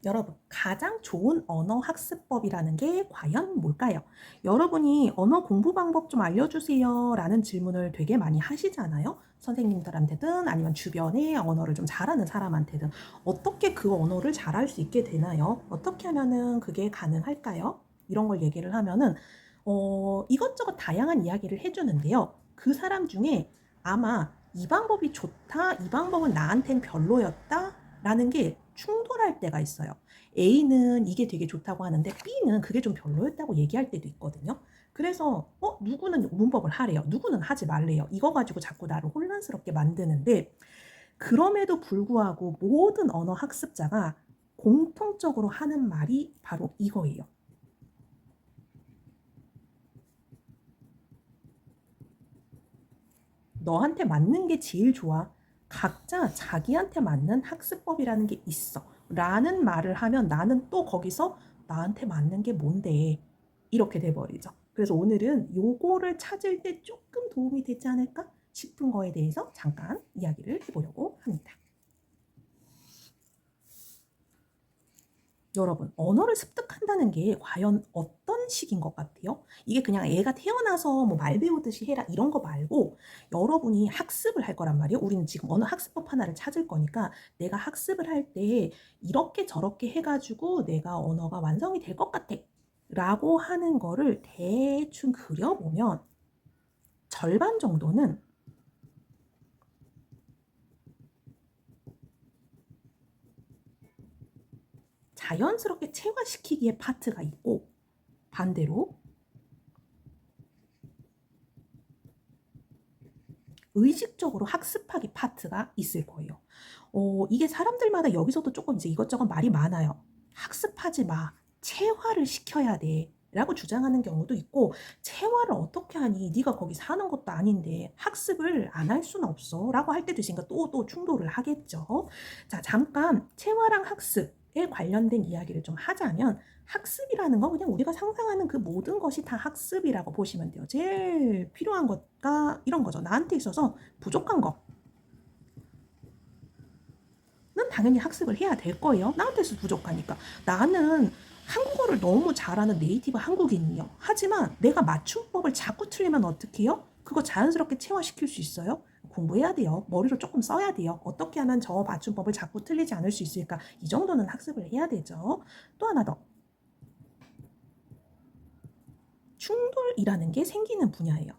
여러분, 가장 좋은 언어 학습법이라는 게 과연 뭘까요? 여러분이 언어 공부 방법 좀 알려주세요 라는 질문을 되게 많이 하시잖아요. 선생님들한테든 아니면 주변에 언어를 좀 잘하는 사람한테든 어떻게 그 언어를 잘할 수 있게 되나요? 어떻게 하면은 그게 가능할까요? 이런 걸 얘기를 하면은 이것저것 다양한 이야기를 해주는데요. 그 사람 중에 아마 이 방법이 좋다, 이 방법은 나한텐 별로였다 라는 게 충돌할 때가 있어요. A는 이게 되게 좋다고 하는데 B는 그게 좀 별로였다고 얘기할 때도 있거든요. 그래서 누구는 문법을 하래요. 누구는 하지 말래요. 이거 가지고 자꾸 나를 혼란스럽게 만드는데 그럼에도 불구하고 모든 언어 학습자가 공통적으로 하는 말이 바로 이거예요. 너한테 맞는 게 제일 좋아. 각자 자기한테 맞는 학습법이라는 게 있어. 라는 말을 하면 나는 또 거기서 나한테 맞는 게 뭔데? 이렇게 돼버리죠. 그래서 오늘은 요거를 찾을 때 조금 도움이 되지 않을까 싶은 거에 대해서 잠깐 이야기를 해보려고 합니다. 여러분, 언어를 습득한다는 게 과연 어떤 식인 것 같아요? 이게 그냥 애가 태어나서 뭐 말 배우듯이 해라 이런 거 말고 여러분이 학습을 할 거란 말이에요. 우리는 지금 언어 학습법 하나를 찾을 거니까 내가 학습을 할 때 이렇게 저렇게 해가지고 내가 언어가 완성이 될 것 같아 라고 하는 거를 대충 그려보면 절반 정도는 자연스럽게 체화시키기의 파트가 있고 반대로 의식적으로 학습하기 파트가 있을 거예요. 이게 사람들마다 여기서도 조금 이제 이것저것 말이 많아요. 학습하지 마. 체화를 시켜야 돼. 라고 주장하는 경우도 있고 체화를 어떻게 하니? 네가 거기 사는 것도 아닌데 학습을 안 할 수는 없어 라고 할 때도 있으니까 또 충돌을 하겠죠. 자, 잠깐 체화랑 학습에 관련된 이야기를 좀 하자면 학습이라는 건 그냥 우리가 상상하는 그 모든 것이 다 학습이라고 보시면 돼요. 제일 필요한 것가 이런 거죠. 나한테 있어서 부족한 거는 당연히 학습을 해야 될 거예요. 나한테서 부족하니까. 나는 한국어를 너무 잘하는 네이티브 한국인이요. 하지만 내가 맞춤법을 자꾸 틀리면 어떻게 해요? 그거 자연스럽게 체화시킬 수 있어요? 공부해야 돼요. 머리를 조금 써야 돼요. 어떻게 하면 저 맞춤법을 자꾸 틀리지 않을 수 있을까? 이 정도는 학습을 해야 되죠. 또 하나 더. 충돌이라는 게 생기는 분야예요.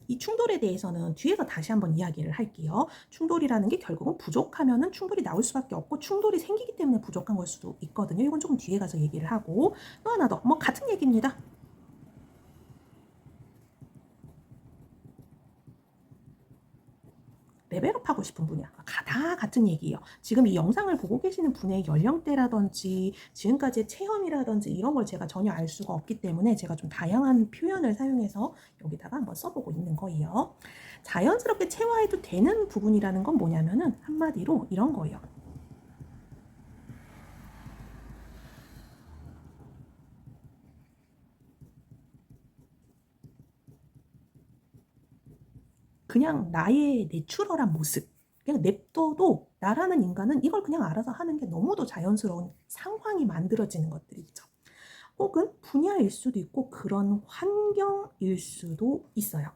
이 충돌에 대해서는 뒤에서 다시 한번 이야기를 할게요. 충돌이라는 게 결국은 부족하면은 충돌이 나올 수밖에 없고 충돌이 생기기 때문에 부족한 걸 수도 있거든요. 이건 조금 뒤에 가서 얘기를 하고 또 하나 더, 뭐 같은 얘기입니다. 레벨업 하고 싶은 분야 다 같은 얘기예요. 지금 이 영상을 보고 계시는 분의 연령대라든지 지금까지의 체험이라든지 이런 걸 제가 전혀 알 수가 없기 때문에 제가 좀 다양한 표현을 사용해서 여기다가 한번 써보고 있는 거예요. 자연스럽게 체화해도 되는 부분이라는 건 뭐냐면은 한마디로 이런 거예요. 그냥 나의 내추럴한 모습 그냥 냅둬도 나라는 인간은 이걸 그냥 알아서 하는 게 너무도 자연스러운 상황이 만들어지는 것들이죠. 혹은 분야일 수도 있고 그런 환경일 수도 있어요.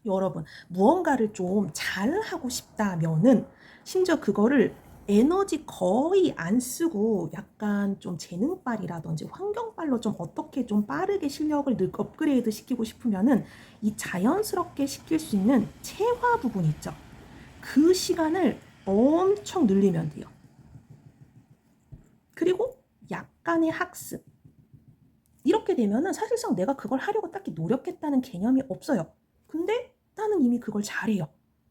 여러분, 무언가를 좀 잘하고 싶다면은 심지어 그거를 에너지 거의 안 쓰고 약간 좀 재능빨이라든지 환경빨로 좀 어떻게 좀 빠르게 실력을 업그레이드 시키고 싶으면은 이 자연스럽게 시킬 수 있는 체화 부분 있죠. 그 시간을 엄청 늘리면 돼요. 그리고 약간의 학습. 이렇게 되면은 사실상 내가 그걸 하려고 딱히 노력했다는 개념이 없어요. 근데 나는 이미 그걸 잘해요.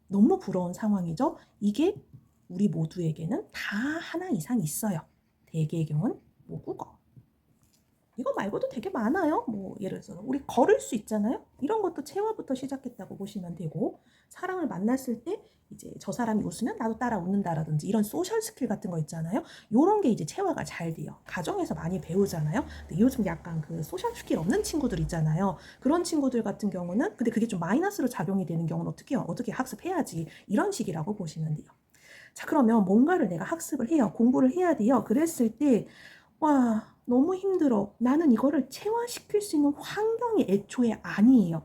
너무 부러운 상황이죠. 이게 우리 모두에게는 다 하나 이상 있어요. 대개경은 모국어. 이거 말고도 되게 많아요. 뭐 예를 들어서 우리 걸을 수 있잖아요. 이런 것도 체화부터 시작했다고 보시면 되고 사람을 만났을 때 이제 저 사람이 웃으면 나도 따라 웃는다라든지 이런 소셜 스킬 같은 거 있잖아요. 요런 게 이제 체화가 잘 돼요. 가정에서 많이 배우잖아요. 근데 요즘 약간 그 소셜 스킬 없는 친구들 있잖아요. 그런 친구들 같은 경우는 근데 그게 좀 마이너스로 작용이 되는 경우는 어떻게 해요? 어떻게 학습해야지 이런 식이라고 보시면 돼요. 자, 그러면 뭔가를 내가 학습을 해요. 공부를 해야 돼요. 그랬을 때, 와, 너무 힘들어. 나는 이거를 체화시킬 수 있는 환경이 애초에 아니에요.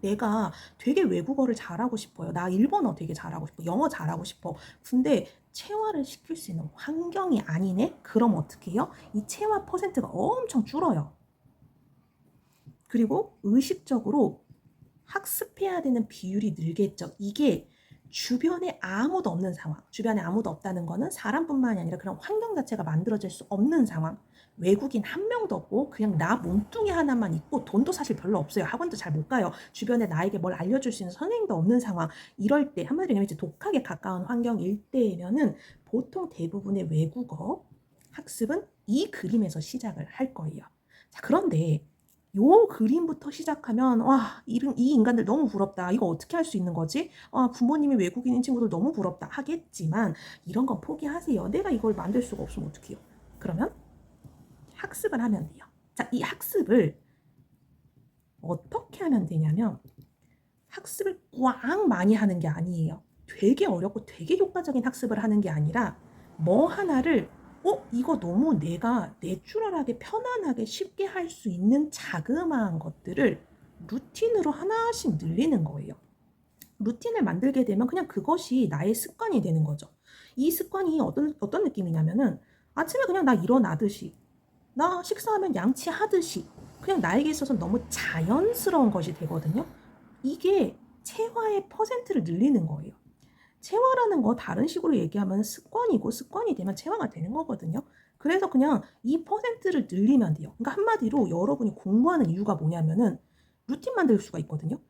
내가 되게 외국어를 잘하고 싶어요. 나 일본어 되게 잘하고 싶어. 영어 잘하고 싶어. 근데 체화를 시킬 수 있는 환경이 아니네? 그럼 어떻게 해요? 이 체화 퍼센트가 엄청 줄어요. 그리고 의식적으로 학습해야 되는 비율이 늘겠죠. 이게 주변에 아무도 없는 상황. 주변에 아무도 없다는 거는 사람뿐만이 아니라 그런 환경 자체가 만들어질 수 없는 상황. 외국인 한 명도 없고 그냥 나 몸뚱이 하나만 있고 돈도 사실 별로 없어요. 학원도 잘 못 가요. 주변에 나에게 뭘 알려줄 수 있는 선생님도 없는 상황. 이럴 때 한마디로 얘기하면 이제 독학에 가까운 환경일 때면은 보통 대부분의 외국어 학습은 이 그림에서 시작을 할 거예요. 자, 그런데 요 그림부터 시작하면 이 인간들 너무 부럽다. 이거 어떻게 할 수 있는 거지? 부모님이 외국인인 친구들 너무 부럽다 하겠지만 이런 건 포기하세요. 내가 이걸 만들 수가 없으면 어떡해요? 그러면 학습을 하면 돼요. 자, 이 학습을 어떻게 하면 되냐면 학습을 꽉 많이 하는 게 아니에요. 되게 어렵고 되게 효과적인 학습을 하는 게 아니라 뭐 하나를 이거 너무 내가 내추럴하게 편안하게 쉽게 할 수 있는 자그마한 것들을 루틴으로 하나씩 늘리는 거예요. 루틴을 만들게 되면 그냥 그것이 나의 습관이 되는 거죠. 이 습관이 어떤 느낌이냐면은 아침에 그냥 나 일어나듯이 나 식사하면 양치하듯이 그냥 나에게 있어서 너무 자연스러운 것이 되거든요. 이게 체화의 퍼센트를 늘리는 거예요. 체화라는 거 다른 식으로 얘기하면 습관이고 습관이 되면 체화가 되는 거거든요. 그래서 그냥 이 퍼센트를 늘리면 돼요. 그러니까 한마디로 여러분이 공부하는 이유가 뭐냐면은 루틴 만들 수가 있거든요.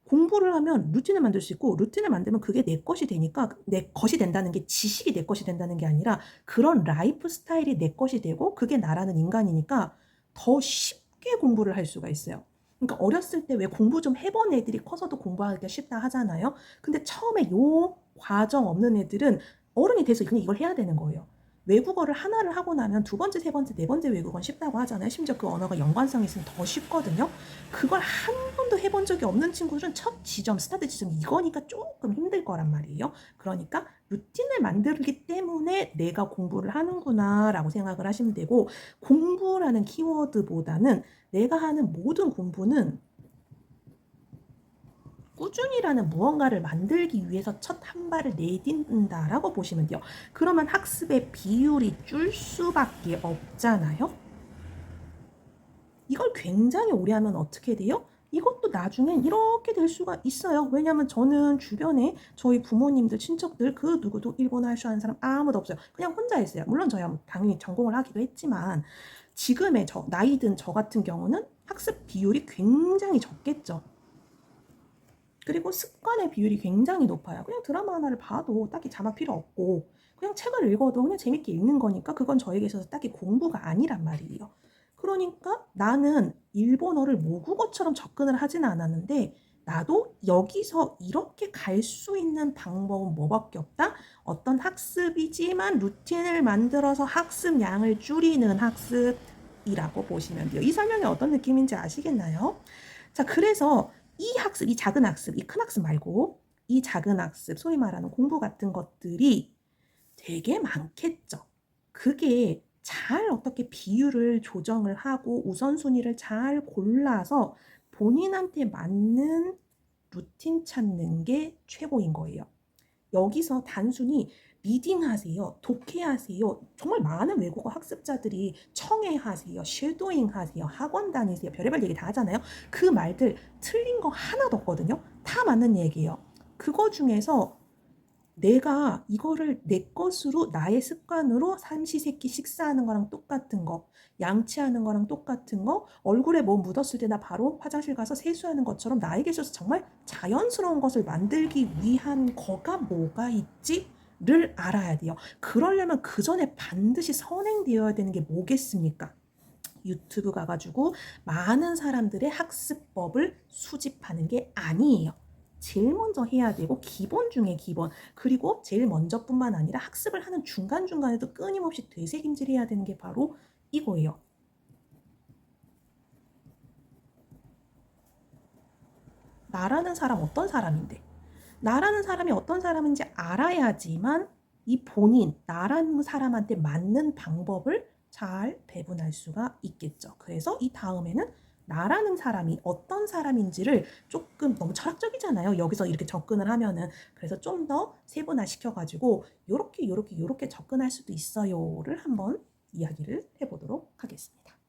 공부를 하면 루틴을 만들 수 있고 루틴을 만들면 그게 내 것이 되니까 내 것이 된다는 게 지식이 내 것이 된다는 게 아니라 그런 라이프 스타일이 내 것이 되고 그게 나라는 인간이니까 더 쉽게 공부를 할 수가 있어요. 그러니까 어렸을 때 왜 공부 좀 해본 애들이 커서도 공부하기가 쉽다 하잖아요. 근데 처음에 요 과정 없는 애들은 어른이 돼서 그냥 이걸 해야 되는 거예요. 외국어를 하나를 하고 나면 두 번째, 세 번째, 네 번째 외국어는 쉽다고 하잖아요. 심지어 그 언어가 연관성이 있으면 더 쉽거든요. 그걸 한 번도 해본 적이 없는 친구들은 첫 지점, 스타트 지점 이거니까 조금 힘들 거란 말이에요. 그러니까 루틴을 만들기 때문에 내가 공부를 하는구나 라고 생각을 하시면 되고 공부라는 키워드보다는 내가 하는 모든 공부는 꾸준히라는 무언가를 만들기 위해서 첫 한 발을 내딛는다라고 보시면 돼요. 그러면 학습의 비율이 줄 수밖에 없잖아요. 이걸 굉장히 오래 하면 어떻게 돼요? 이것도 나중엔 이렇게 될 수가 있어요. 왜냐면 저는 주변에 저희 부모님들, 친척들 그 누구도 일본어 할 줄 아는 사람 아무도 없어요. 그냥 혼자 했어요. 물론 저야 당연히 전공을 하기도 했지만 지금의 나이 든 저 같은 경우는 학습 비율이 굉장히 적겠죠. 그리고 습관의 비율이 굉장히 높아요. 그냥 드라마 하나를 봐도 딱히 자막 필요 없고 그냥 책을 읽어도 그냥 재밌게 읽는 거니까 그건 저에게 있어서 딱히 공부가 아니란 말이에요. 그러니까 나는 일본어를 모국어처럼 접근을 하진 않았는데 나도 여기서 이렇게 갈 수 있는 방법은 뭐밖에 없다? 어떤 학습이지만 루틴을 만들어서 학습량을 줄이는 학습이라고 보시면 돼요. 이 설명이 어떤 느낌인지 아시겠나요? 자, 그래서 이 학습, 이 작은 학습, 이 큰 학습 말고 이 작은 학습, 소위 말하는 공부 같은 것들이 되게 많겠죠. 그게 잘 어떻게 비율을 조정을 하고 우선순위를 잘 골라서 본인한테 맞는 루틴 찾는 게 최고인 거예요. 여기서 단순히 리딩하세요, 독해하세요. 정말 많은 외국어 학습자들이 청해하세요, 쉐도잉 하세요, 학원 다니세요. 별의별 얘기 다 하잖아요. 그 말들 틀린 거 하나도 없거든요. 다 맞는 얘기예요. 그거 중에서 내가 이거를 내 것으로 나의 습관으로 삼시세끼 식사하는 거랑 똑같은 거, 양치하는 거랑 똑같은 거, 얼굴에 뭐 묻었을 때 나 바로 화장실 가서 세수하는 것처럼 나에게 있어서 정말 자연스러운 것을 만들기 위한 거가 뭐가 있지를 알아야 돼요. 그러려면 그 전에 반드시 선행되어야 되는 게 뭐겠습니까? 유튜브 가가지고 많은 사람들의 학습법을 수집하는 게 아니에요. 제일 먼저 해야 되고 기본 중에 기본, 그리고 제일 먼저뿐만 아니라 학습을 하는 중간중간에도 끊임없이 되새김질해야 되는 게 바로 이거예요. 나라는 사람 어떤 사람인데 나라는 사람이 어떤 사람인지 알아야지만 이 본인, 나라는 사람한테 맞는 방법을 잘 배분할 수가 있겠죠. 그래서 이 다음에는 나라는 사람이 어떤 사람인지를 조금 너무 철학적이잖아요. 여기서 이렇게 접근을 하면은. 그래서 좀 더 세분화 시켜가지고 요렇게 접근할 수도 있어요를 한번 이야기를 해보도록 하겠습니다.